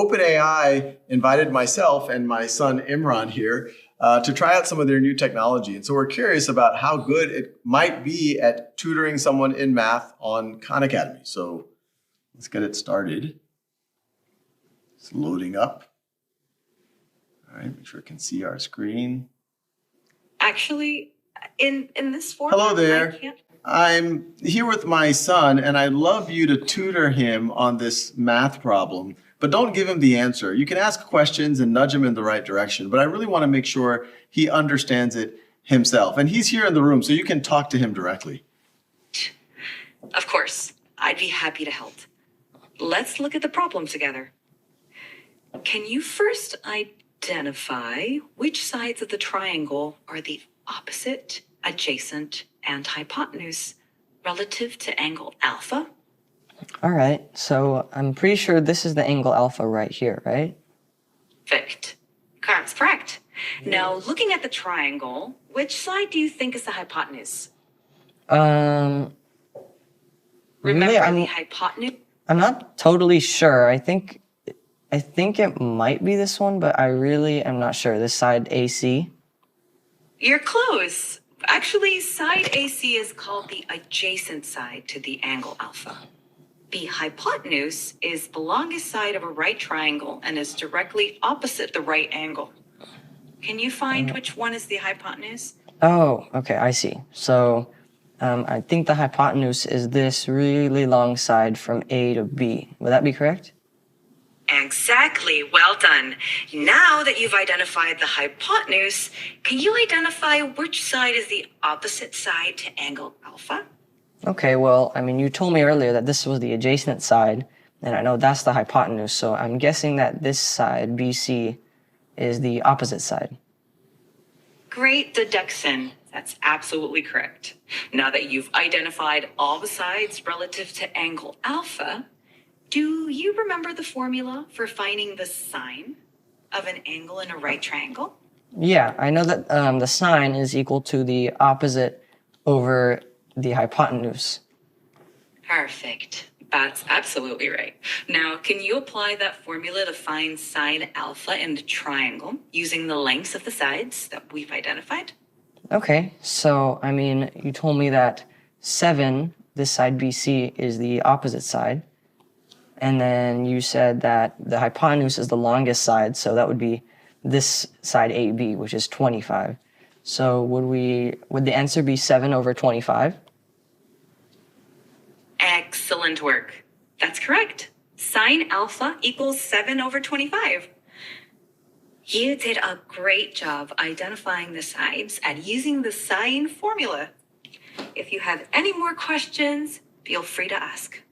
OpenAI invited myself and my son Imran here to try out some of their new technology. And so we're curious about how good it might be at tutoring someone in math on Khan Academy. So let's get it started. It's loading up. All right, make sure it can see our screen. Actually, in this format, hello there. I'm here with my son, and I'd love you to tutor him on this math problem, but don't give him the answer. You can ask questions and nudge him in the right direction, but I really want to make sure he understands it himself. And he's here in the room, so you can talk to him directly. Of course, I'd be happy to help. Let's look at the problem together. Can you first identify which sides of the triangle are the opposite, adjacent, and hypotenuse relative to angle alpha? All right, so I'm pretty sure this is the angle alpha right here, right? Perfect. That's correct. Now, looking at the triangle, which side do you think is the hypotenuse? Remember the hypotenuse? I'm not totally sure. I think it might be this one, but I really am not sure. This side AC? You're close. Actually, side AC is called the adjacent side to the angle alpha. The hypotenuse is the longest side of a right triangle and is directly opposite the right angle. Can you find which one is the hypotenuse? Oh, okay, I see. So I think the hypotenuse is this really long side from A to B. Would that be correct? Exactly. Well done. Now that you've identified the hypotenuse, can you identify which side is the opposite side to angle alpha? Okay, well, I mean, you told me earlier that this was the adjacent side, and I know that's the hypotenuse, so I'm guessing that this side, BC, is the opposite side. Great deduction. That's absolutely correct. Now that you've identified all the sides relative to angle alpha, do you remember the formula for finding the sine of an angle in a right triangle? Yeah, I know that the sine is equal to the opposite over the hypotenuse. Perfect. That's absolutely right. Now, can you apply that formula to find sine alpha in the triangle using the lengths of the sides that we've identified? Okay, so, I mean, you told me that 7, this side BC, is the opposite side. And then you said that the hypotenuse is the longest side, so that would be this side AB, which is 25. So would the answer be 7 over 25? Excellent work. That's correct. Sine alpha equals 7 over 25. You did a great job identifying the sides and using the sine formula. If you have any more questions, feel free to ask.